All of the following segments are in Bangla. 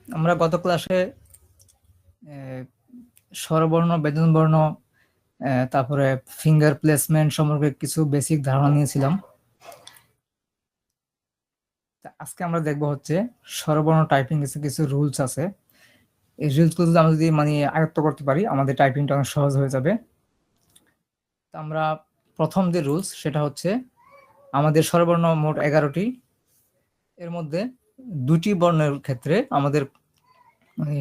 আমরা গত ক্লাসে স্বরবর্ণ, ব্যঞ্জনবর্ণ, তারপরে ফিঙ্গার প্লেসমেন্ট সম্পর্কে কিছু বেসিক ধারণা নিয়েছিলাম। আজকে আমরা দেখব হচ্ছে স্বরবর্ণ টাইপিং কিছু রুলস আছে। এই রুলসগুলো যদি আমরা মানে আয়ত্ত করতে পারি, আমাদের টাইপিংটা অনেক সহজ হয়ে যাবে। আমরা প্রথম যে রুলস সেটা হচ্ছে আমাদের স্বরবর্ণ মোট 11টি, এর মধ্যে 2টি বর্ণের ক্ষেত্রে আমাদের মানে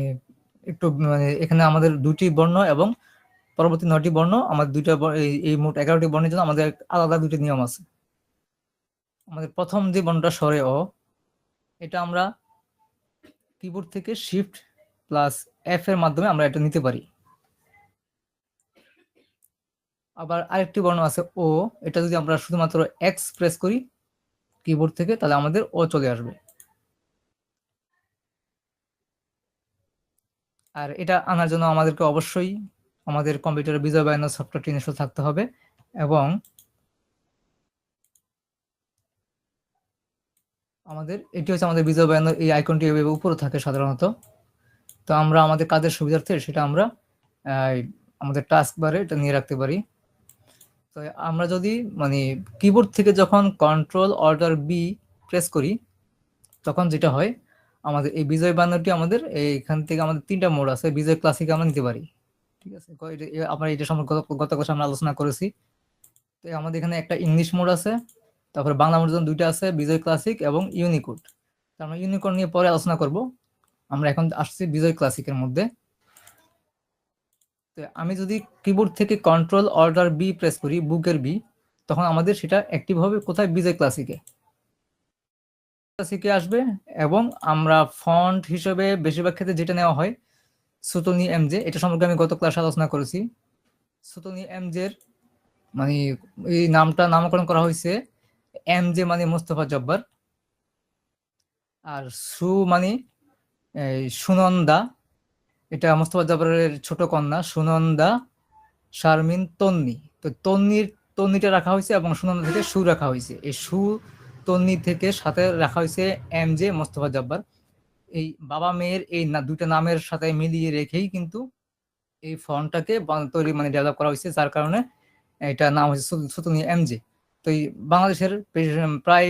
একটু মানে এখানে আমাদের 2টি বর্ণ এবং পরবর্তী 9টি বর্ণ, আমাদের এই মোট 11টি বর্ণের জন্য আমাদের আলাদা 2টি নিয়ম আছে। আমাদের প্রথম যে বর্ণটা স্বরে অ, এটা আমরা কিবোর্ড থেকে শিফট প্লাস এফ এর মাধ্যমে আমরা এটা নিতে পারি। আবার আরেকটি বর্ণ আছে ও, এটা যদি আমরা শুধুমাত্র এক্স প্রেস করি কিবোর্ড থেকে, তাহলে আমাদের ও চলে আসবে। আর এটা আনার জন্য আমাদেরকে অবশ্যই আমাদের কম্পিউটারে বিজয় বায়ান্ন সফটওয়্যারটি ইনস্টল থাকতে হবে, এবং এটি হচ্ছে আমাদের বিজয় বায়ান্ন, এই আইকনটি এভাবে উপরে থাকে সাধারণত। তো আমরা আমাদের কাজের সুবিধার্থে সেটা আমরা আমাদের টাস্ক বারে এটা নিয়ে রাখতে পারি। তো আমরা যদি মানে কিবোর্ড থেকে যখন কন্ট্রোল অল্টার বি প্রেস করি, তখন যেটা হয়, আমাদের এই বিজয় বায়ান্নটি আমাদের এইখান থেকে আমাদের 3টা মোড আছে, বিজয় ক্লাসিক আমরা নিতে পারি। ঠিক আছে, আমরা এটা সম্পর্কে গত ক্লাসে আমরা আলোচনা করেছি। তো আমাদের এখানে একটা ইংলিশ মোড আছে, তারপরে বাংলা মোড জন্য 2টা আছে, বিজয় ক্লাসিক এবং ইউনিকোড। আমরা ইউনিকোড নিয়ে পরে আলোচনা করব। আমরা এখন আসছি বিজয় ক্লাসিকের মধ্যে। তো আমি যদি কিবোর্ড থেকে কন্ট্রোল অল্টার বি প্রেস করি, বুকের বি, তখন আমাদের সেটা অ্যাক্টিভ হবে কোথায়, বিজয় ক্লাসিকে আসবে। এবং আমরা ফন্ট হিসেবে বেশিরভাগ ক্ষেত্রে যেটা নেওয়া হয় সুতনি এমজে, এটা সম্পর্কে আমি গত ক্লাসে আলোচনা করেছি। সুতনি এমজের মানে এই নামটা নামকরণ করা হয়েছে এমজে মানে মোস্তফা জব্বার, আর সু মানে সুনন্দা, এটা মোস্তফা জব্বারের ছোট কন্যা সুনন্দা শারমিন তন্নি। তো তন্নিটা রাখা হয়েছে এবং সুনন্দা থেকে সু রাখা হয়েছে। এই সু তন্নি থেকে সাথে রাখা হয়েছে এমজে মোস্তফা জব্বার। এই বাবা মেয়ের এই 2টা নামের সাথে মিলিয়ে রেখেই কিন্তু এই ফন্টটাকে তৈরি মানে ডেভেলপ করা হয়েছে, যার কারণে এটা নাম হচ্ছে সুতনি এমজে। তো এই বাংলাদেশের প্রায়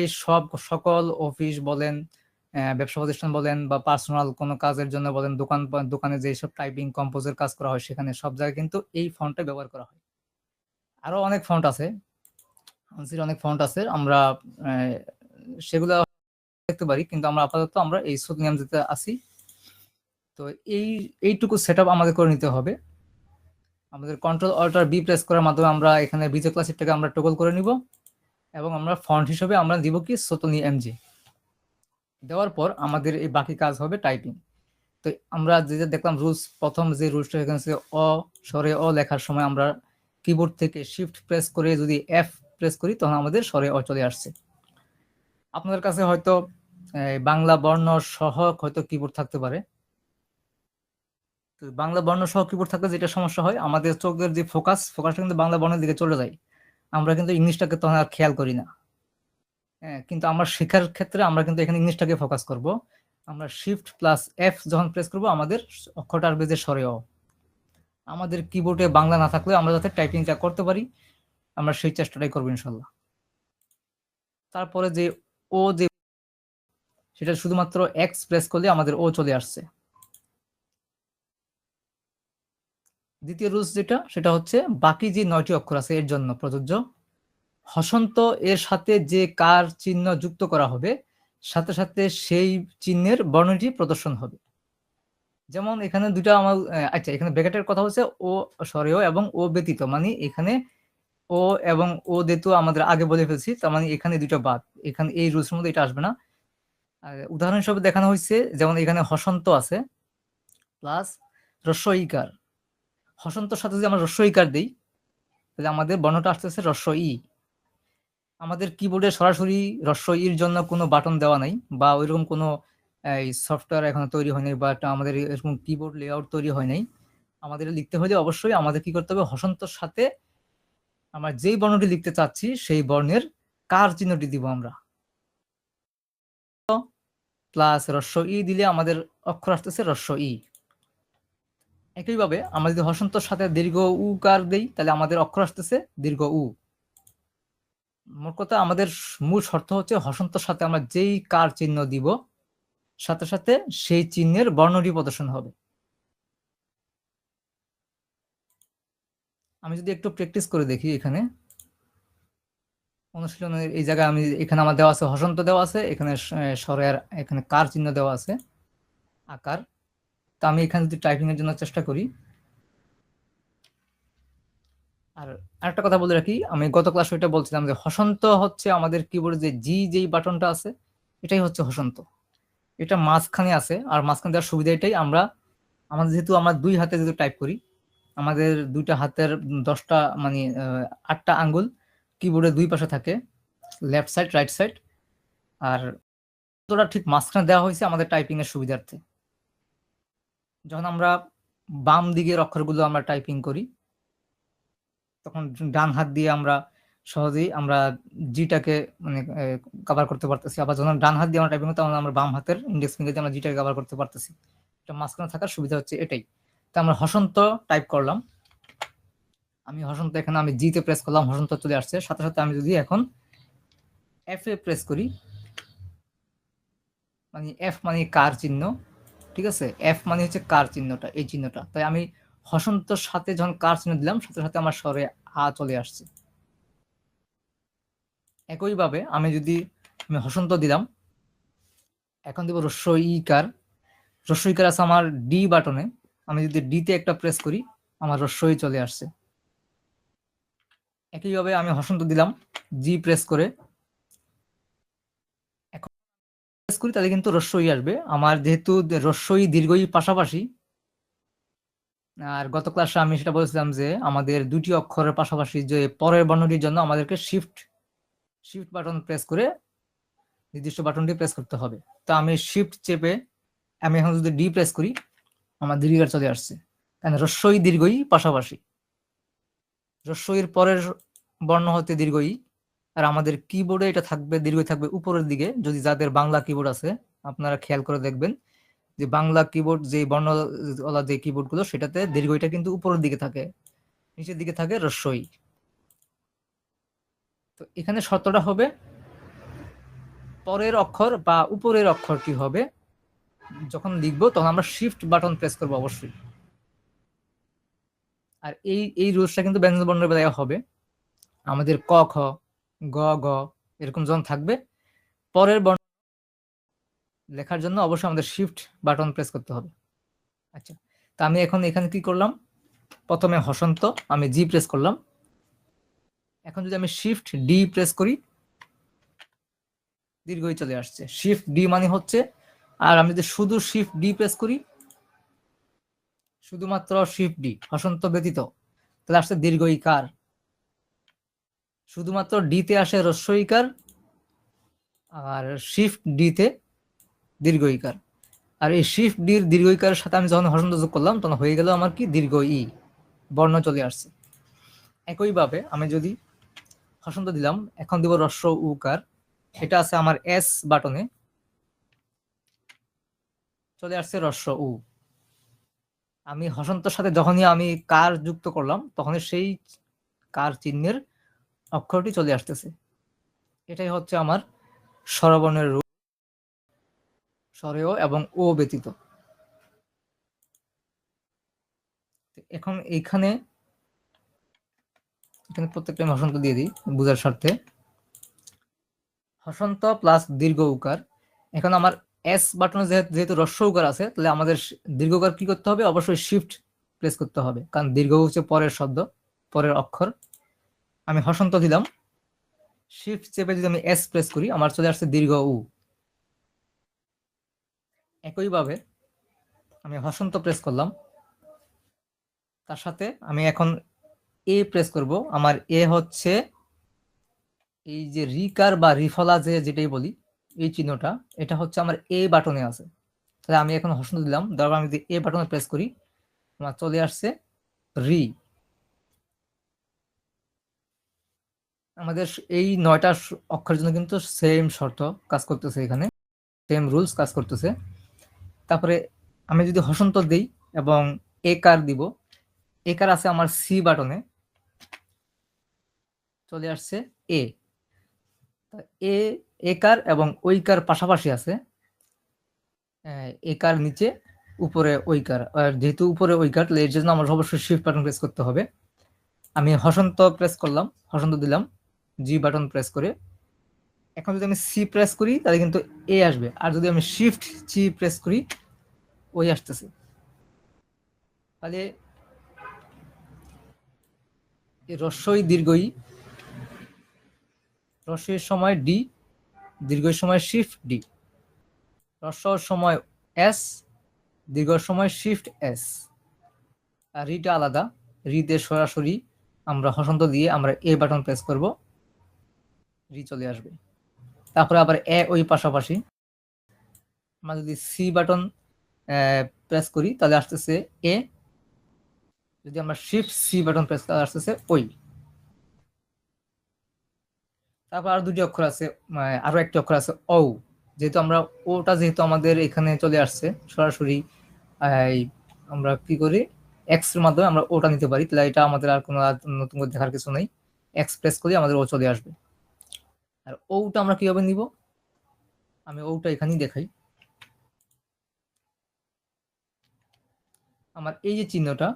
সকল অফিস বলেন, ব্যবসা প্রতিষ্ঠান বলেন, বা পার্সোনাল কোনো কাজের জন্য বলেন, দোকানে যেসব টাইপিং কম্পোজের কাজ করা হয়, সেখানে সব জায়গায় কিন্তু এই ফন্টটা ব্যবহার করা হয়। আরো অনেক ফন্ট আছে, আমরা সেগুলো দেখতে পারি, কিন্তু আমরা আপাতত আমরা এই সুতনি এমজেতে আছি। তো এইটুকু সেটআপ আমাদের করে নিতে হবে। আমাদের কন্ট্রোল অল্টার বি প্রেস করার মাধ্যমে আমরা এখানে বিজয় ক্লাসিকটাকে আমরা টগল করে নিব, এবং আমরা ফন্ট হিসেবে আমরা দিব কি সুতনি এমজি। দেওয়ার পর আমাদের এই বাকি কাজ হবে টাইপিং। তো আমরা যেটা দেখলাম রুলস, প্রথম যে রুলসটা এখানে অ স্বরে অ লেখার সময় আমরা কিবোর্ড থেকে শিফট প্রেস করে যদি এফ প্রেস করি, তখন আমাদের স্বরে অ চলে আসছে। আপনাদের কাছে হয়তো বাংলা বর্ণ সহ হয়তো কিবোর্ড থাকতে পারে। তো বাংলা বর্ণ সহ কিবোর্ড থাকলে যেটা সমস্যা হয়, আমাদের চোখের যে ফোকাসটা কিন্তু বাংলা বর্ণের দিকে চলে যায়, আমরা কিন্তু ইংলিশটাকে তখন আর খেয়াল করি না। হ্যাঁ, কিন্তু আমরা শেখার ক্ষেত্রে আমরা কিন্তু এখানে ইংলিশটাকে ফোকাস করব। আমরা শিফট প্লাস এফ যখন প্রেস করব, আমাদের অক্ষরটা আসবে যে স্বরে অ। আমাদের কিবোর্ডে বাংলা না থাকলে আমরা যাতে টাইপিংটা করতে পারি, আমরা সেই চেষ্টাটাই করবো ইনশাল্লাহ। তারপরে যে ও, যে সেটা শুধুমাত্র এক্স প্রেস করলে আমাদের ও চলে আসছে। দ্বিতীয় রুলস যেটা, সেটা হচ্ছে বাকি যে 9টি অক্ষর আছে এর জন্য প্রযোজ্য। হসন্ত এর সাথে যে কার চিহ্ন যুক্ত করা হবে, সাথে সাথে সেই চিহ্নের বর্ণটি প্রদর্শন হবে। যেমন এখানে দুটা আমার আচ্ছা, এখানে ব্র্যাকেটের কথা হচ্ছে ও স্বরেও এবং ও ব্যতীত, মানে এখানে ও এবং ও যেহেতু আমাদের আগে বলে ফেলছি, তার মানে এখানে 2টা বাদ, এখানে এই রুলসের মধ্যে এটা আসবে না। উদাহরণ হিসেবে দেখানো হয়েছে, যেমন এখানে হসন্ত আছে প্লাস রস্ব ইকার। হসন্তর সাথে যদি আমরা রস্ব ইকার দিই, তাহলে আমাদের বর্ণটা আসতেছে রস্ব ই। আমাদের কিবোর্ডে সরাসরি রস্ব ইর জন্য কোনো বাটন দেওয়া নাই, বা ওইরকম কোনো এই সফটওয়্যার এখনো তৈরি হয়নি, বা আমাদের এরকম কিবোর্ড লেআউট তৈরি হয় নাই। আমাদের লিখতে হলে অবশ্যই আমাদের কি করতে হবে, হসন্তর সাথে আমরা যেই বর্ণটি লিখতে চাচ্ছি সেই বর্ণের কার চিহ্নটি দিব আমরা। প্লাস হ্রস্ব ই দিলে আমাদের অক্ষর আসতেছে হ্রস্ব ই। একইভাবে আমরা যদি হসন্তর সাথে দীর্ঘ উকার দেই তাহলে আমাদের অক্ষর আসতেছে দীর্ঘ উ। মোট কথা আমাদের মূল শর্ত হচ্ছে হসন্তর সাথে আমরা যেই কার চিহ্ন দিব সাথে সাথে সেই চিহ্নের বর্ণটি প্রদর্শন হবে। আমি যদি একটু প্র্যাকটিস করে দেখি, এখানে অনুশীলনের এই জায়গায় আমি এখানে আমার দেওয়া আছে হসন্ত দেওয়া আছে, এখানে স্বরের এখানে কার চিহ্ন দেওয়া আছে আকার। তা আমি এখানে যদি টাইপিং এর জন্য চেষ্টা করি। আর আরেকটা কথা বলে রাখি, আমি গত ক্লাসে ওইটা বলছিলাম যে হসন্ত হচ্ছে আমাদের কিবোর্ডে যে জি যেই বাটনটা আছে এটাই হচ্ছে হসন্ত। এটা মাঝখানে আছে, আর মাঝখানে দেওয়ার সুবিধা এটাই, আমাদের যেহেতু আমরা দুই হাতে যেহেতু টাইপ করি, আমাদের দুইটা হাতের 10টা মানে 8টা আঙ্গুল কিবোর্ডের দুই পাশে থাকে, লেফট সাইড রাইট সাইড, আর ওটা ঠিক মাঝখানে দেওয়া হয়েছে আমাদের টাইপিং এর সুবিধার্থে। যখন আমরা বাম দিকের অক্ষরগুলো আমরা টাইপিং করি তখন ডান হাত দিয়ে আমরা সহজেই আমরা জিটাকে মানে কভার করতে পারতেছি, আবার যখন ডান হাত দিয়ে আমরা টাইপিং করি তখন আমরা বাম হাতের ইন্ডেক্স ফিঙ্গার দিয়ে আমরা জিটাকে কভার করতে পারতেছি। এটা মাঝখানে থাকার সুবিধা হচ্ছে এটাই। তো আমরা হসন্ত টাইপ করলাম, আমি হসন্ত এখানে আমি জিতে প্রেস করলাম, হসন্ত চলে আসছে। সাথে সাথে আমি যদি এখন এফ এ প্রেস করি, মানে এফ মানে কার চিহ্ন, ঠিক আছে, এফ মানে হচ্ছে কার চিহ্নটা, এই চিহ্নটা। তাই আমি হসন্তর সাথে যখন কার চিহ্ন দিলাম সাথে সাথে আমার স্বরে আ চলে আসছে। একইভাবে আমি হসন্ত দিলাম, এখন দিব হ্রস্ব ই কার। হ্রস্ব ই কার আছে আমার ডি বাটনে, আমি যদি ডিতে একটা প্রেস করি আমার হ্রস্ব ই চলে আসছে। একইভাবে আমি হসন্ত দিলাম জি প্রেস করে, এখন প্রেস করি তাহলে কিন্তু হ্রস্ব ই আসবে আমার, যেহেতু হ্রস্ব ই দীর্ঘ ই পাশাপাশি। আর গত ক্লাসে আমি সেটা বলেছিলাম যে আমাদের দুটি অক্ষরের পাশাপাশি যে পরের বর্ণটির জন্য আমাদেরকে শিফট বাটন প্রেস করে নির্দিষ্ট বাটনটি প্রেস করতে হবে। তো আমি শিফট চেপে আমি এখন যদি ডি প্রেস করি আমার দীর্ঘার চলে আসছে, কারণ হ্রস্ব ই দীর্ঘ ই পাশাপাশি। হ্রস্ব ইর পরের বর্ণ হতে দীর্ঘ ই, আর আমাদের কিবোর্ডে এটা থাকবে দীর্ঘ থাকবে উপরের দিকে। যদি যাদের বাংলা কিবোর্ড আছে আপনারা খেয়াল করে দেখবেন যে বাংলা কিবোর্ড যে বর্ণওয়ালা যে কিবোর্ড গুলো সেটাতে দীর্ঘইটা কিন্তু উপরের দিকে থাকে, নিচের দিকে থাকে হ্রস্ব ই। তো এখানে শর্তটা হবে পরের অক্ষর বা উপরের অক্ষরটি হবে যখন লিখবো তখন আমরা শিফট বাটন প্রেস করবো অবশ্যই। আর এই রুলসটা কিন্তু ব্যঞ্জন বর্ণের বেলায় হবে। আমাদের ক খ গ গ এরকম যখন থাকবে পরের বর্ণ লেখার জন্য অবশ্যই আমাদের শিফট বাটন প্রেস করতে হবে। আচ্ছা, তা আমি এখন এখানে কি করলাম, প্রথমে হসন্ত আমি জি প্রেস করলাম, এখন যদি আমি শিফট ডি প্রেস করি দীর্ঘই চলে আসছে। শিফট ডি মানে হচ্ছে, আর আমি যদি শুধু শিফট ডি প্রেস করি, শুধুমাত্র শিফট ডি হসন্ত ব্যতীত, তাহলে আসছে দীর্ঘ ইকার। শুধুমাত্র ডিতে আসে হ্রস্ব ইকার, আর শিফট ডিতে দীর্ঘ ইকার। আর এই শিফট ডির দীর্ঘ ইকারের সাথে আমি যখন হসন্ত যোগ করলাম তখন হয়ে গেল আমার কি দীর্ঘ ই বর্ণ চলে আসছে। একইভাবে আমি যদি হসন্ত দিলাম, এখন দিব হ্রস্ব উকার, এটা আছে আমার এস বাটনে, চলে আসছে হ্রস্ব উ। আমি হসন্তর সাথে যখনই আমি কার যুক্ত করলাম তখনই সেই কার চিহ্নের অক্ষরটি চলে আসতেছে। এটাই হচ্ছে আমার স্বরবর্ণের রূপ, স্বরেয় এবং ও ব্যতীত। এখন এখানে প্রত্যেকটা আমি হসন্ত দিয়ে দিই বুঝার স্বার্থে। হসন্ত প্লাস দীর্ঘ উকার। এখন আমার এস বাটনে যেহেতু হ্রস্ব উকার আছে তাহলে আমাদের দীর্ঘ উকার কি করতে হবে, অবশ্যই শিফট প্রেস করতে হবে, কারণ দীর্ঘ হচ্ছে পরের শব্দ, পরের অক্ষর। আমি হসন্ত দিলাম, শিফট চেপে যদি আমি এস প্রেস করি আমার চলে আসছে দীর্ঘ উ। একইভাবে আমি হসন্ত প্রেস করলাম, তার সাথে আমি এখন এ প্রেস করব। আমার এ হচ্ছে এই যে রিকার বা রিফলা যেটাই বলি এই চিহ্নটা, এটা হচ্ছে আমার এ বাটনে আছে। তাহলে আমি এখন হসন্ত দিলাম, তারপর আমি যদি এ বাটনে প্রেস করি আমার চলে আসছে রি। আমাদের এই 9টা অক্ষরের জন্য কিন্তু সেম শর্ত কাজ করতেছে এখানে। সেম রুলস কাজ করতেছে। তারপরে আমি যদি হসন্ত দেই এবং একার দিব, একার আছে আমার সি বাটনে, চলে আসছে এ। এ একার এবং ওইকার পাশাপাশি আছে, একার নিচে উপরে ওইকার। আর যেহেতু উপরে ওইকার, এর জন্য আমার অবশ্যই শিফট বাটন প্রেস করতে হবে। আমি হসন্ত প্রেস করলাম, হসন্ত দিলাম জি বাটন প্রেস করে। এখন যদি আমি সি প্রেস করি তাহলে কিন্তু এ আসবে, আর যদি আমি শিফট জি প্রেস করি ওই আসতেছে। তাহলে রস্বই দীর্ঘই, রস্বইয়ের সময় ডি, দীর্ঘের সময় শিফট ডি, রস্বর সময় এস, দীর্ঘর সময় শিফট এস। আর রিটা আলাদা, রিতে সরাসরি আমরা হসন্ত দিয়ে আমরা এ বাটন প্রেস করব, রি চলে আসবে। তারপরে আবার এ ওই পাশাপাশি আমরা যদি সি বাটন প্রেস করি তাহলে আসতেছে এ, যদি আমরা শিফট সি বাটন প্রেস তাহলে আসতেছে ওই। তারপর আরো দুটি অক্ষর আছে, আরো একটি অক্ষর আছে ও। যেহেতু আমরা ওটা যেহেতু আমাদের এখানে চলে আসছে সরাসরি, আমরা কি করি এক্স এর মাধ্যমে আমরা ওটা নিতে পারি, তাহলে এটা আমাদের আর কোনো নতুন করে দেখার কিছু নেই। এক্স প্রেস করি আমাদের ও চলে আসবে। আর ওটা আমরা কিভাবে নিব, আমি ওটা এখানেই দেখাই। আমার এই যে চিহ্নটা,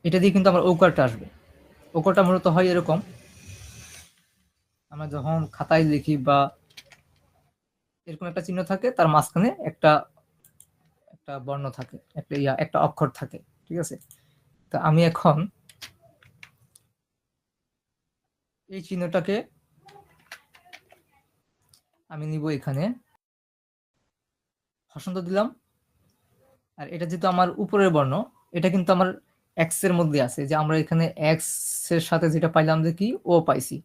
এটা দিয়ে কিন্তু আমার ওকারটা আসবে। ওকারটা মূলত হয় এরকম, আমরা যখন খাতায় লিখি বা এরকম একটা চিহ্ন থাকে, তার মাঝখানে একটা একটা বর্ণ থাকে, একটা অক্ষর থাকে, ঠিক আছে। তা আমি এখন এই চিহ্নটাকে আমি নিব এখানে, হসন্ত দিলাম। আর এটা যেহেতু আমার উপরের বর্ণ, এটা কিন্তু আমার এক্স এর মধ্যে আছে, যে আমরা এখানে এক্স এর সাথে যেটা পাইলাম যে কি ও পাইছি,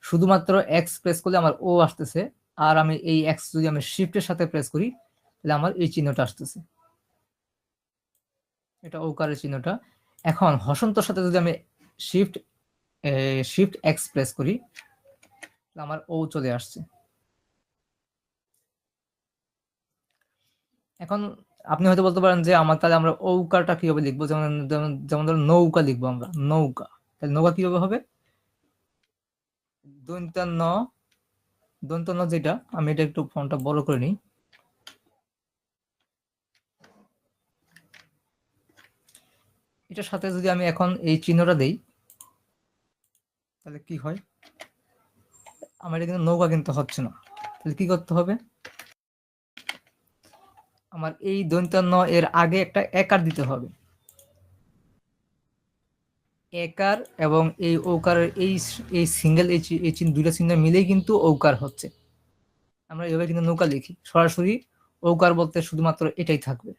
শুধুমাত্র এক্স প্রেস করলে আমার ও আসতেছে। আর আমি এই এক্স যদি আমি শিফটের সাথে প্রেস করি তাহলে আমার এই চিহ্নটা আসতেছে, এটা ওকারের চিহ্নটা। এখন হসন্তর সাথে যদি আমি শিফট শিফট এক্স প্রেস করি তাহলে আমার ও চলে আসছে। এখন আপনি হয়তো বলতে পারেন যে আমার তাহলে আমরা ঔকারটা কিভাবে লিখবো, যেমন যেমন ধরুন নৌকা লিখবো আমরা, নৌকা। তাহলে নৌকা কিভাবে হবে, দন্তান্ন, দন্তান্ন যেটা, আমি এটা একটু ফন্টটা বড় করে নিই। এটার সাথে যদি আমি এখন এই চিহ্নটা দেই তাহলে কি হয়, আমার এটা কিন্তু নৌকা কিন্তু হচ্ছে না। তাহলে কি করতে হবে, আমার এই দন্তান্ন এর আগে একটা একার দিতে হবে। একার এবং এই ওকারের এই সিঙ্গেল এই চিহ্ন, দুইটা চিহ্ন মিলেই কিন্তু ওকার হচ্ছে। আমরা এভাবে কিন্তু নৌকা লিখি, সরাসরি ওকার বলতে শুধুমাত্র এটাই থাকবে।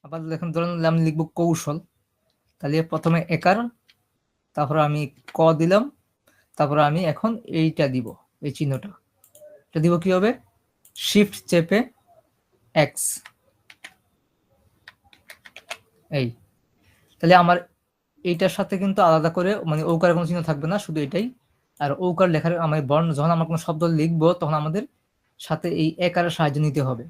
আবার দেখুন, ধরুন আমি লিখবো কৌশল, তাহলে প্রথমে একার, তারপর আমি ক দিলাম, তারপর আমি এখন এইটা দিব, এই চিহ্নটা, এটা দিব কি হবে, শিফট চেপে এক্স, এই। তাহলে আমার এইটার সাথে কিন্তু আলাদা করে মানে ওকার কোনো চিহ্ন থাকবে না, শুধু এটাই। আর ওকার লেখার আমার বর্ণ যখন আমরা কোনো শব্দ লিখবো তখন আমাদের সাথে এই একারের সাহায্য নিতে হবে,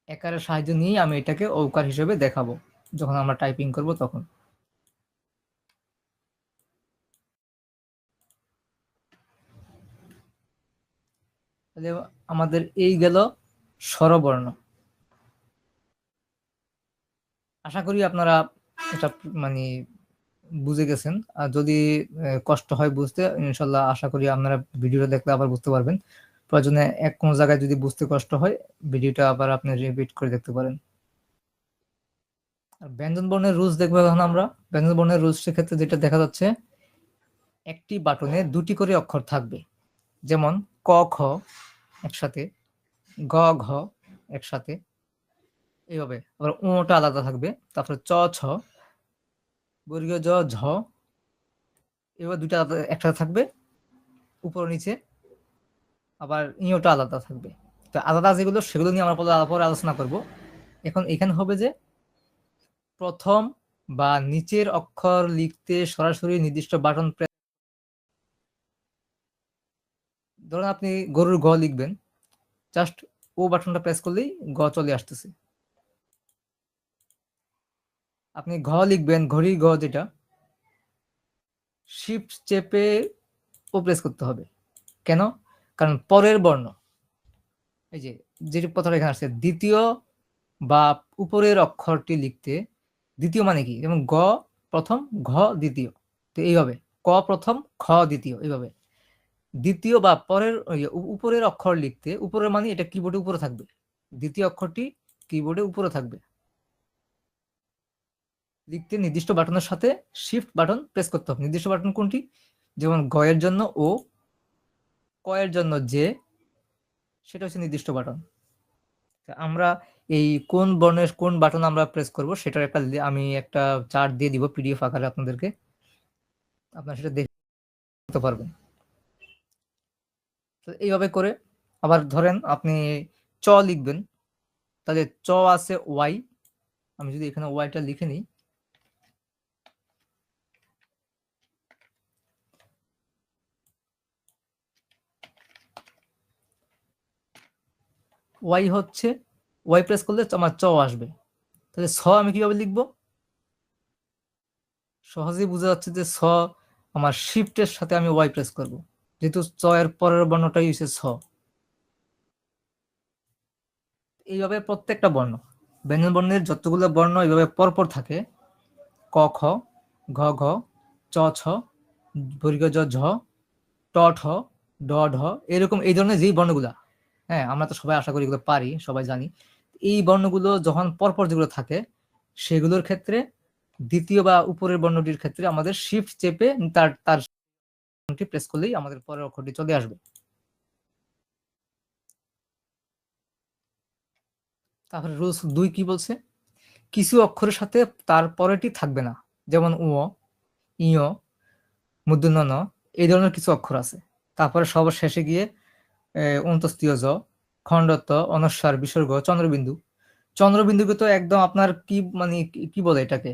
একারের সাহায্য নিয়ে আমি এটাকে ওকার হিসেবে দেখাবো যখন আমরা টাইপিং করব তখন। তাহলে আমাদের এই গেল স্বরবর্ণ। আশা করি আপনারা এটা মানে বুঝে গেছেন। আর যদি কষ্ট হয় বুঝতে, ইনশাল্লাহ আশা করি আপনারা ভিডিওটা দেখলে আবার বুঝতে পারবেন। প্রয়োজনে কোনো জায়গায় যদি বুঝতে কষ্ট হয় ভিডিওটা আবার আপনি রিপিট করে দেখতে পারেন। আর ব্যঞ্জন বর্ণের রুলস দেখবো এখন আমরা। ব্যঞ্জন বর্ণের রুলস ক্ষেত্রে যেটা দেখা যাচ্ছে, একটি বাটনে দুটি করে অক্ষর থাকবে, যেমন ক খ একসাথে, গ ঘ একসাথে, এইভাবে। আবার ওটা আলাদা থাকবে, তারপরে চ ছ, বর্গীয় জ ঝ, এবার দুইটা একসাথে থাকবে উপর নিচে। আবার ইওটা আলাদা থাকবে। তো আলাদা যেগুলো সেগুলো নিয়ে আমরা পরে আলোচনা করব। এখন এখানে হবে যে প্রথম বা নিচের অক্ষর লিখতে সরাসরি নির্দিষ্ট বাটন প্রেস ধরুন আপনি গরুর গ লিখবেন, জাস্ট ও বাটনটা প্রেস করলেই গ চলে আসতেছে। আপনি ঘ লিখবেন, ঘড়ির ঘ যেটা, শিফট চেপে ও প্রেস করতে হবে। কেন? কারণ পরের বর্ণ, এই যে যেটা কথাটা এখানে আসছে, দ্বিতীয় বা উপরের অক্ষরটি লিখতে, দ্বিতীয় মানে কি, যেমন গ প্রথম, ঘ দ্বিতীয়, তো এইভাবে ক প্রথম, খ দ্বিতীয়, এইভাবে দ্বিতীয় বা পরের উপরের অক্ষর লিখতে, উপরের মানে এটা কিবোর্ডে উপরে থাকবে, দ্বিতীয় অক্ষরটি কিবোর্ডে উপরে থাকবে, লিখতে নির্দিষ্ট বাটনের সাথে শিফট বাটন প্রেস করতে হবে। নির্দিষ্ট বাটন কোনটি? যেমন গ এর জন্য ও, ক এর জন্য যে, সেটা হচ্ছে নির্দিষ্ট বাটন। আমরা এই কোন বর্ণের কোন বাটন আমরা প্রেস করব সেটার আমি একটা চার্ট দিয়ে দিব পিডিএফ আকারে আপনাদেরকে, আপনারা সেটা দেখতে পারবেন। তো এইভাবে করে আবার ধরেন আপনি চ লিখবেন, তাহলে চ আছে ওয়াই, আমি যদি এখানে ওয়াইটা লিখে নিই, ওয়াই হচ্ছে, ওয়াই প্রেস করলে আমার চ আসবে। তাহলে ছ আমি কিভাবে লিখব? সহজেই বোঝা যাচ্ছে যে ছ আমার শিফটের সাথে আমি ওয়াই প্রেস করব, যেহেতু চ এর পরের বর্ণটাই হচ্ছে ছ। এইভাবে প্রত্যেকটা বর্ণ, ব্যঞ্জন বর্ণের যতগুলো বর্ণ এইভাবে পরপর থাকে, ক খ, ঘ ঘ, চ ছ, বর্গীয় জ ঝ, ট ঠ, ড ঢ, এরকম এই ধরনের যেই বর্ণগুলা, হ্যাঁ আমরা তো সবাই আশা করি এগুলো পারি, সবাই জানি, এই বর্ণগুলো যখন পরপর যেগুলো থাকে সেগুলোর ক্ষেত্রে দ্বিতীয় বা উপরের বর্ণটির ক্ষেত্রে আমাদের শিফট চেপে তার তার প্রেস করলেই আমাদের পরের অক্ষরটি চলে আসবে। তারপরে রুলস 2 কি বলছে? কিছু অক্ষরের সাথে তার পরেরটি থাকবে না, যেমন উ, ইয়, মূর্ধন্য ন, এই ধরনের কিছু অক্ষর আছে। তারপরে সবার শেষে গিয়ে অন্তস্তীয় জ, খণ্ডত্ব, অনস্বার, বিসর্গ, চন্দ্রবিন্দু। চন্দ্রবিন্দুকে তো একদম আপনার কি মানে কি বলে এটাকে,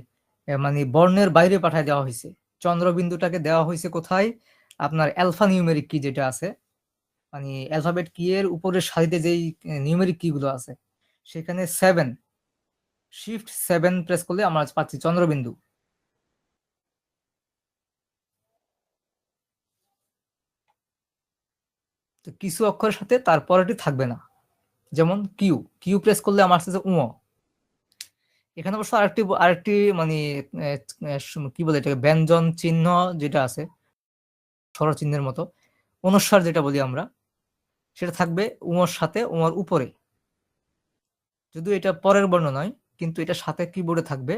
মানে বর্ণের বাইরে পাঠায় দেওয়া হয়েছে। চন্দ্রবিন্দুটাকে দেওয়া হয়েছে কোথায়? আপনার অ্যালফা নিউমেরিক কি যেটা আছে, মানে অ্যালফাবেট কি এর উপরের সারিতে যেই নিউমেরিক কি গুলো আছে, সেখানে 7, শিফট 7 প্রেস করলে আমরা পাচ্ছি চন্দ্রবিন্দু। তো কিছু অক্ষরের সাথে তার পরেরটি থাকবে না, যেমন কিউ, কিউ প্রেস করলে আমার আসছে উ। এখানে অবশ্য আরেকটি আরেকটি মানে কি বলে এটাকে, ব্যঞ্জন চিহ্ন যেটা আছে স্বরচিহ্নের মতো, অনুস্বার যেটা বলি আমরা, সেটা থাকবে উমর সাথে, উমর উপরে, যদিও এটা পরের বর্ণ নয়, কিন্তু এটা সাথে কিবোর্ডে থাকবে।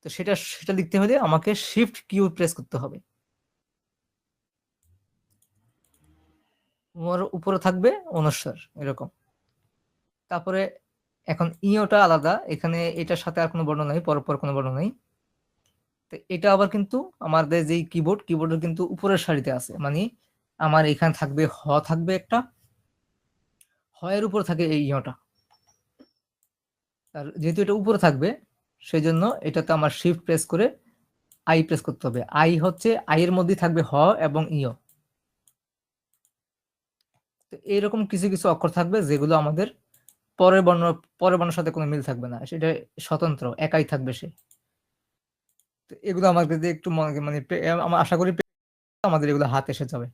তো সেটা সেটা লিখতে হলে আমাকে শিফট কিউ প্রেস করতে হবে। উমর উপরে থাকবে, অনুস্বার, এরকম। তারপরে এখন ইওটা আলাদা, এখানে এটার সাথে আর কোনো বর্ণ নাই, পরপর কোনো বর্ণ নাই। তো এটা আবার কিন্তু আমাদের যেই কিবোর্ড, কিবোর্ডের কিন্তু উপরের সারিতে আছে, মানে আমার এখানে থাকবে হ, থাকবে একটা, হ এর উপর থাকে এই ইটা, আর যেহেতু এটা উপরে থাকবে সেই জন্য এটাতে আমার শিফট প্রেস করে আই প্রেস করতে হবে। আই হচ্ছে, আই এর মধ্যে থাকবে হ এবং ইয়। তো এইরকম কিছু কিছু অক্ষর থাকবে যেগুলো আমাদের পরের বর্ণ, পরের বর্ণের সাথে কোনো মিল থাকবে না, সেটা স্বতন্ত্র একাই থাকবে সে। তো এগুলো আমাদের যদি একটু মানে আমার আশা করি আমাদের এগুলো হাত এসে যাবে।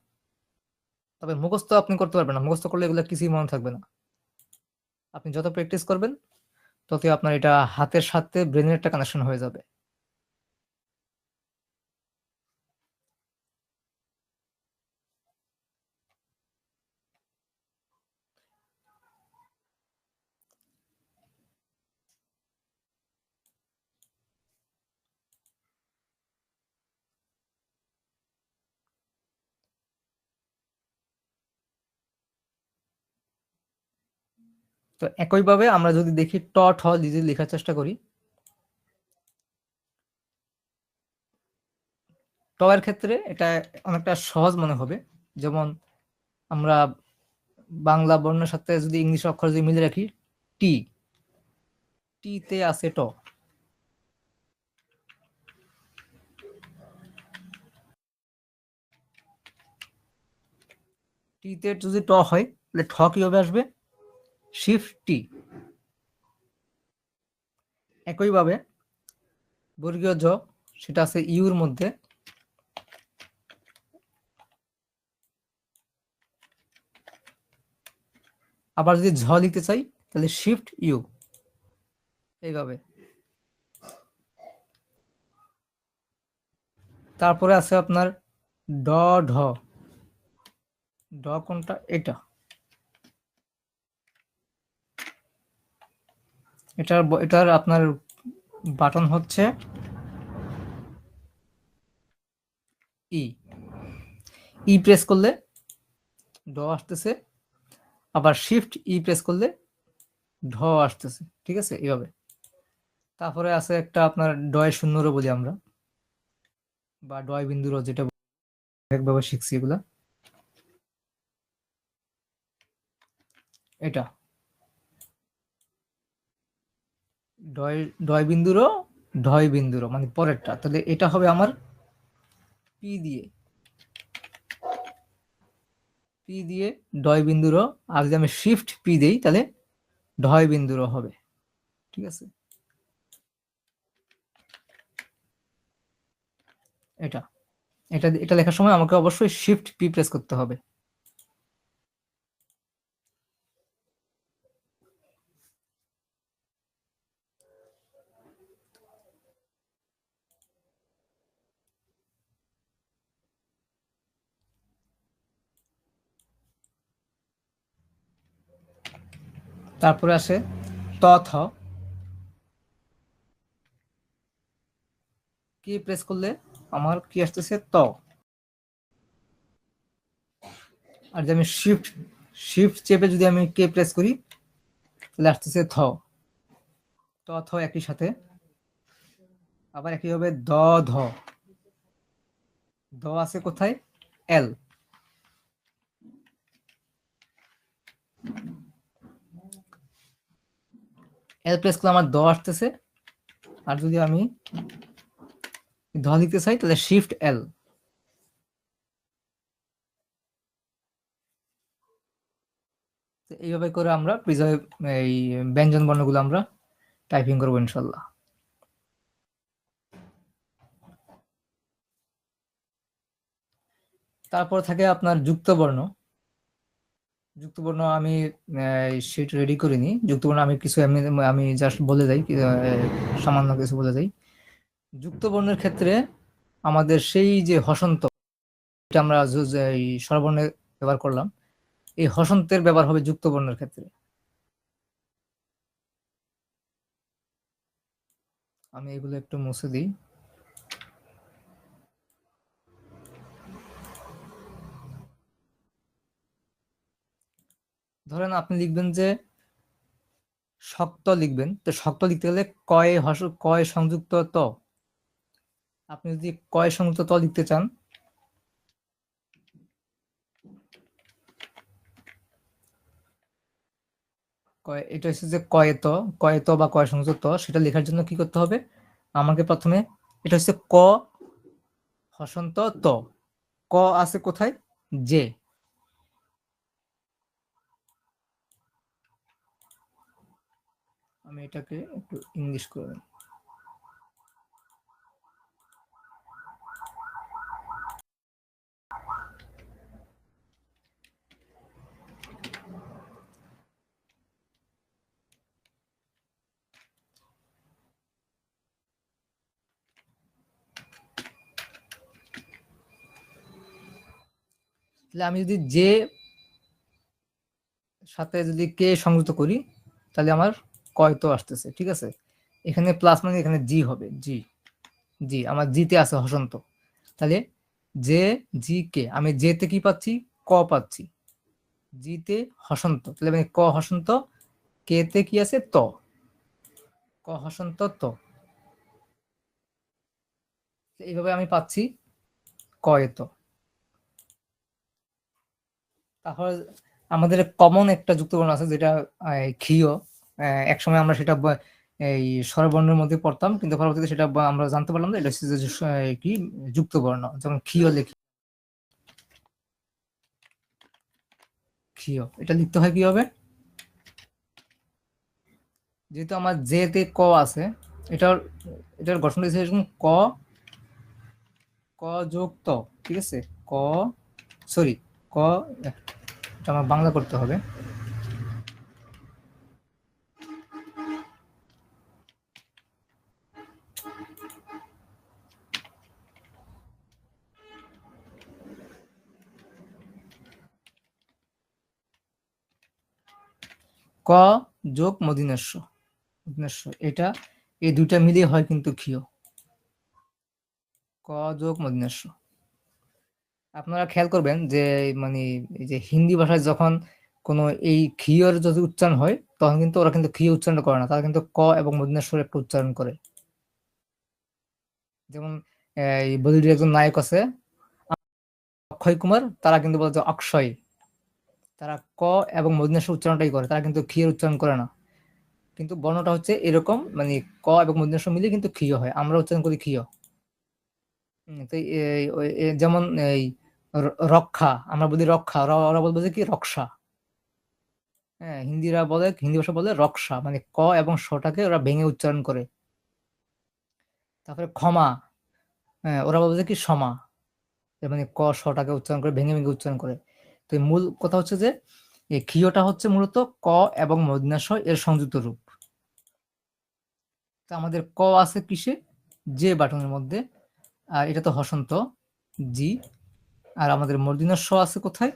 তবে মুখস্থ আপনি করতে পারবেন না, মুখস্থ করলে এগুলো কিছুই মনে থাকবে না। আপনি যত প্র্যাকটিস করবেন ততই আপনার এটা হাতের সাথে ব্রেনের একটা কানেকশন হয়ে যাবে। তো একইভাবে আমরা যদি দেখি ট ঠ যদি লেখার চেষ্টা করি, ট এর ক্ষেত্রে এটা অনেকটা সহজ মনে হবে। যেমন আমরা বাংলা বর্ণের সাথে যদি ইংলিশ অক্ষর যদি মিলে রাখি, টি, টি তে আছে ট। টিতে যদি ট হয় তাহলে ঠ কিভাবে আসবে? শিফট টি। একইভাবে বর্গীয় জ, সেটা আছে ইউর মধ্যে, আবার যদি ঝ লিখতে চাই তাহলে শিফট ইউ, এইভাবে। তারপরে আছে আপনার ড ঢ। ড কোনটা? এটা। এটার আপনার বাটন হচ্ছে ই। ই প্রেস করলে ড আসতেছে, আবার শিফট ই প্রেস করলে ঢ আসতেছে, ঠিক আছে, এইভাবে। তারপরে আছে একটা আপনার ডয় শূন্যরও বলি আমরা, বা ডয় বিন্দুরও, যেটা একভাবে শিখছি এগুলা। এটা ডয় ডয় বিন্দুরও, ঢয় বিন্দুরও মানে পরেরটা, তাহলে এটা হবে আমার পি দিয়ে, পি দিয়ে ডয় বিন্দুরও। আর যদি আমি শিফট পি দেই তাহলে ঢয় বিন্দুরও হবে, ঠিক আছে। এটা এটা এটা লেখার সময় আমাকে অবশ্যই শিফট পি প্রেস করতে হবে। তারপরে আসে ত থ। কি প্রেস করলে আমার কি আসতেছে? ত। আর যদি আমি শিফট শিফট চেপে যদি আমি কে প্রেস করি তাহলে আসতেছে থ। ত থ একই সাথে। আবার একই হবে দ ধ। দ আছে কোথায়? এল। এল প্রেস করলে আমার দ আসতেছে। আর যদি আমি ধ লিখতে চাই তাহলে শিফট এল। এইভাবে করে আমরা এই ব্যঞ্জন বর্ণগুলো আমরা টাইপিং করবো ইনশাল্লাহ। তারপর থাকে আপনার যুক্ত বর্ণ। যুক্ত বর্ণ আমি শিট রেডি করিনি। যুক্ত বর্ণ আমি কিছু আমি জাস্ট বলে যাই, সামান্য কিছু বলে যাই। যুক্ত বর্ণের ক্ষেত্রে আমাদের সেই যে হসন্ত, এটা আমরা এই স্বরবর্ণে ব্যবহার করলাম, এই হসন্তের ব্যবহার হবে যুক্ত বর্ণের ক্ষেত্রে। আমি এগুলো একটু মুছে দিই। ধরেন আপনি লিখবেন যে শক্ত লিখবেন, তো শক্ত লিখতে গেলে কয় সংযুক্ত ত। আপনি যদি কয় সংযুক্ত ত লিখতে চান, এটা হচ্ছে যে কয়ত বা কয় সংযুক্ত ত, সেটা লেখার জন্য কি করতে হবে? আমাকে প্রথমে, এটা হচ্ছে ক হসন্ত ত। ক আছে কোথায়? যে। আমি এটাকে একটু ইংলিশ করে দিই। তাহলে আমি যদি যে সাথে যদি কে সংযুক্ত করি তাহলে আমার কয়তো আসতেছে, ঠিক আছে। এখানে প্লাস মানে এখানে জি হবে, জি। জি আমার জিতে আছে হসন্ত। তাহলে যে জি কে, আমি যেতে কি পাচ্ছি? ক পাচ্ছি। জিতে হসন্ত, তাহলে মানে ক হসন্ত, কে তে কি আছে? ত। ক হসন্ত ত। এইভাবে আমি পাচ্ছি কয়ত। তারপর আমাদের কমন একটা যুক্তবর্ণ আছে যেটা ক্ষীয়। একসময় আমরা সেটা এই স্বরবর্ণের মধ্যে পড়তাম, কিন্তু পরবর্তীতে সেটা আমরা জানতে পারলাম যে এটা হচ্ছে যে কি যুক্তবর্ণ, যেমন ক্ষীয় লিখি। ক্ষীয়, এটা লিখতে হয় কি হবে, যেহেতু আমার জেতে ক আছে, এটার গঠনটা হচ্ছে এরকম ক ক যোগ ত, ঠিক আছে, ক সরি ক, এটা আমার বাংলা করতে হবে, ক যোগ মদিনস্য, এটা এই দুইটা মিলিয়ে হয় কিন্তু ক্ষীয়, ক যোগ মদিনস্য। আপনারা খেয়াল করবেন যে মানে এই যে হিন্দি ভাষায় যখন কোনো এই ক্ষীয়র যদি উচ্চারণ হয় তখন কিন্তু ওরা কিন্তু ক্ষীয় উচ্চারণ করে না, তারা কিন্তু ক এবং মদিনস্বর একটা উচ্চারণ করে। যেমন এই বলিউডের একজন নায়ক আছে অক্ষয় কুমার, তারা কিন্তু বলে যে অক্ষয়, তারা ক এবং মদিনস্বর উচ্চারণটাই করে, তারা কিন্তু ক্ষীয়ের উচ্চারণ করে না। কিন্তু বর্ণটা হচ্ছে এরকম, মানে ক এবং মদিনস্বর মিলে কিন্তু ক্ষীয় হয়, আমরা উচ্চারণ করি ক্ষীয়। তো যেমন এই রক্ষা, আমরা বলি রক্ষা, ওরা বলবো যে কি রক্ষা। হ্যাঁ, হিন্দি ভাষা বলে রক্ষা, মানে ক এবং শটাকে ওরা ভেঙে উচ্চারণ করে। তারপরে ক্ষমা, হ্যাঁ, ওরা বলবে যে কি সমা, মানে ক শটাকে উচ্চারণ করে ভেঙে ভেঙে উচ্চারণ করে। তো মূল কথা হচ্ছে যে এই ক্ষীয়টা হচ্ছে মূলত ক এবং মূর্ধন্য ষ এর সংযুক্ত রূপ। তো আমাদের ক আছে কিসে, যে বাটনের মধ্যে, আর এটা তো হসন্ত জি, আর আমাদের মূর্ধন্য ষ আছে কোথায়,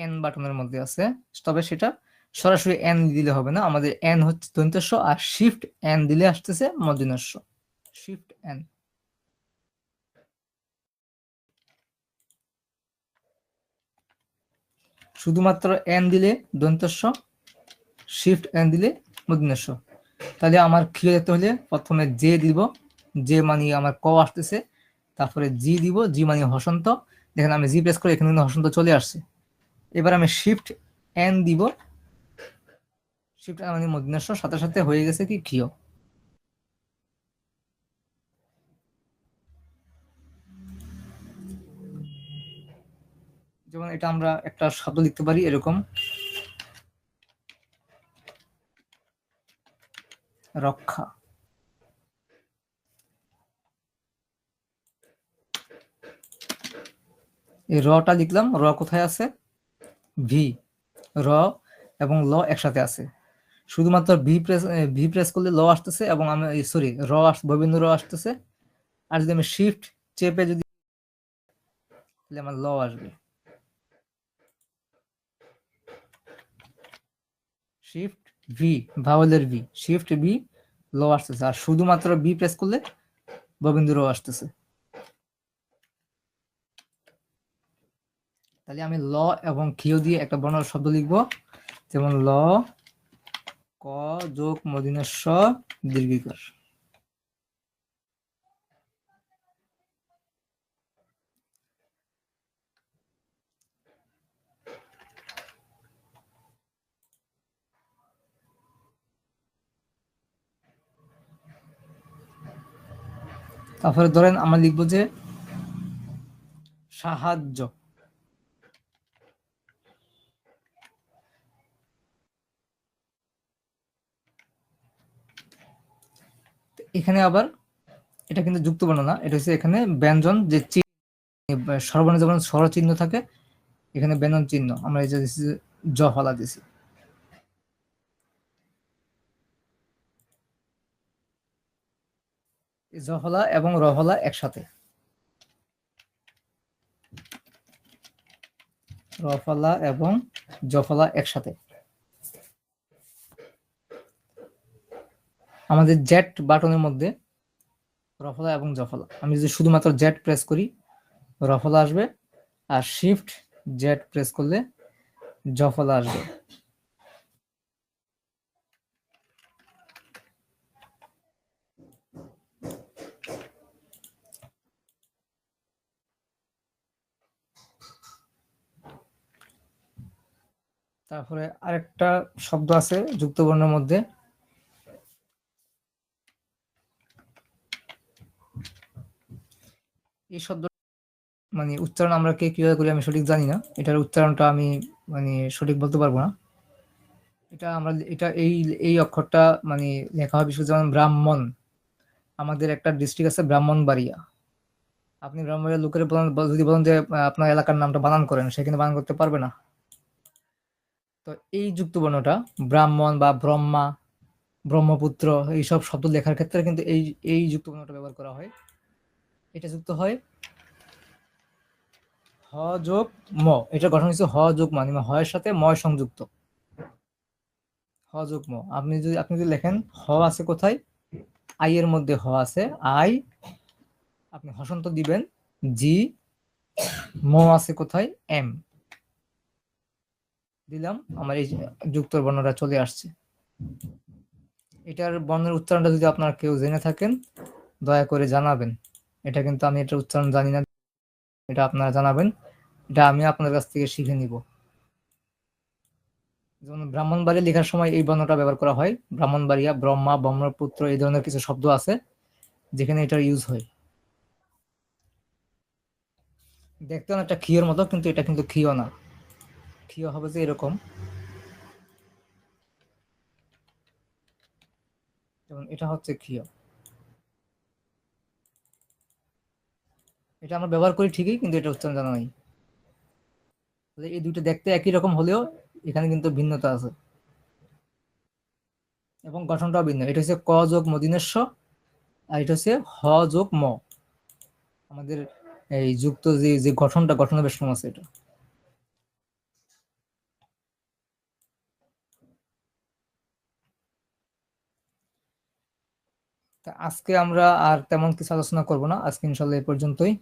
এন বাটনের মধ্যে আছে। তবে সেটা সরাসরি এন দিলে হবে না, আমাদের এন হচ্ছে দন্ত্য স, আর শিফট এন দিলে আসতেছে মূর্ধন্য ষ, শিফট এন। শুধুমাত্র এন দিলে দন্ত্য স, শিফট এন দিলে মূর্ধন্য ষ। তাহলে আমার ক্ষীয় দেখতে হলে প্রথমে জে দিব, যে মানে আমার ক আসতেছে, তারপরে জি দিব, জি মানে হসন্ত, দেখেন আমি জি প্রেস করে এখানে কিন্তু হসন্ত চলে আসছে। এবার আমি শিফট এন দিব, শিফট এন মানে মূর্ধন্য ষ, সাথে সাথে হয়ে গেছে কি ক্ষীয়। যেমন এটা আমরা একটা শব্দ লিখতে পারি এরকম, রক্ষা। এই রটা লিখলাম, র কোথায় আছে, ভি, র এবং ল একসাথে আছে, শুধুমাত্র ভি প্রেস করলে ল আসতেছে, এবং আমি সরি ববিন্দ র আসতেছে, আর যদি আমি শিফট চেপে যদি তাহলে আমার ল আসবে, শিফট ভি, ভাওয়েলের ভি, শিফট ভি, ল আসতেছে, আর শুধুমাত্র বি প্রেস করলে ববিন্দ র আসতেছে। তাহলে আমি ল এবং ক্ষীয় দিয়ে একটা বর্ণ শব্দ লিখবো, যেমন ল ক যোগ মূর্ধন্য ষ দীর্ঘিকার। তারপরে ধরেন আমরা লিখবো যে সাহায্য, এখানে আবার এটা কিন্তু যুক্ত বর্ণ না, এটা হচ্ছে এখানে ব্যঞ্জন, যে সর্বর্ণে যেমন স্বর চিহ্ন থাকে, এখানে ব্যঞ্জন চিহ্ন আমরা এই যে জ ফলা দিছি। জফলা এবং রফলা একসাথে, রফলা এবং জফলা একসাথে। আমাদের জেট বাটনের মধ্যে রফলা এবং জফলা, আমি যদি শুধুমাত্র জেট প্রেস করি রফলা আসবে, আর শিফট জেট প্রেস করলে জফলা আসবে। তারপরে আরেকটা শব্দ আছে যুক্ত বর্ণের মধ্যে, এই শব্দ মানে উচ্চারণ আমরা কে কিভাবে করি আমি সঠিক জানি না, এটার উচ্চারণটা আমি মানে সঠিক বলতে পারবো না। এটা আমরা এটা এই অক্ষরটা মানে লেখা হয় বিশেষ, যেমন ব্রাহ্মণ, আমাদের একটা ডিস্ট্রিক্ট আছে ব্রাহ্মণবাড়িয়া। আপনি ব্রাহ্মণবাড়িয়ার লোকের যদি বলেন যে আপনার এলাকার নামটা বানান করেন, সে কিন্তু বানান করতে পারবে না। তো এই যুক্ত বর্ণটা ব্রাহ্মণ বা ব্রহ্মা, ব্রহ্মপুত্র এইসব শব্দ লেখার ক্ষেত্রে কিন্তু এই যুক্ত বর্ণটা ব্যবহার করা হয়। এটা যুক্ত হয় হ যোগ ম। এটা গঠন হচ্ছে হ যোগ ম, মানে হয়ের সাথে ময় সংযুক্ত। হ যোগ ম, আপনি যদি লেখেন হ আছে কোথায়, আই এর মধ্যে হ আছে, আই, আপনি হসন্ত দিবেন জি, ম আছে কোথায়, এম দিলাম, আমার এই যুক্ত বর্ণটা চলে আসছে। এটার বর্ণের উচ্চারণটা যদি আপনারা কেউ জেনে থাকেন দয়া করে জানাবেন। এটা কিন্তু আমি এটার উচ্চারণ জানি না, এটা আপনারা জানাবেন, এটা আমি আপনাদের কাছ থেকে শিখে নিব। যেমন ব্রাহ্মণবাড়িয়া লেখার সময় এই বর্ণটা ব্যবহার করা হয়, ব্রাহ্মণবাড়িয়া, ব্রহ্মা, ব্রহ্মপুত্র এই ধরনের কিছু শব্দ আছে যেখানে এটার ইউজ হয়। দেখতে অনেকটা ক্ষীয়র মতো, কিন্তু এটা কিন্তু ক্ষীয় না। ক্ষীয় হবে যে এরকম, যেমন এটা হচ্ছে ক্ষীয়। এটা আমরা ব্যবহার করি ঠিকই, কিন্তু এটা উচ্চারণ জানা নাই। এই দুটো দেখতে একই রকম হলেও এখানে কিন্তু ভিন্নতা আছে এবং গঠনটাও ভিন্ন। এটা হচ্ছে ক যোগ মদিনেশ্ব, আর এটা হচ্ছে হ যোগ ম। আমাদের এই যুক্ত যে যে গঠনটা, গঠনের বেশ কম আছে এটা। তা আজকে আমরা আর তেমন কিছু আলোচনা করব না, আজকে ইনশাল্লাহ এই পর্যন্তই।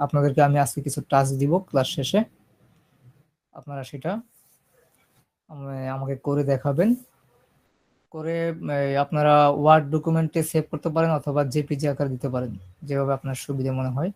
আপনাদেরকে আমি আজকে কিছু টাস্ক দিব ক্লাস শেষে, আপনারা সেটা আমাকে করে দেখাবেন। করে আপনারা ওয়ার্ড ডকুমেন্টে সেভ করতে পারেন অথবা জেপিজি আকার দিতে পারেন, যেভাবে আপনার সুবিধা মনে হয়।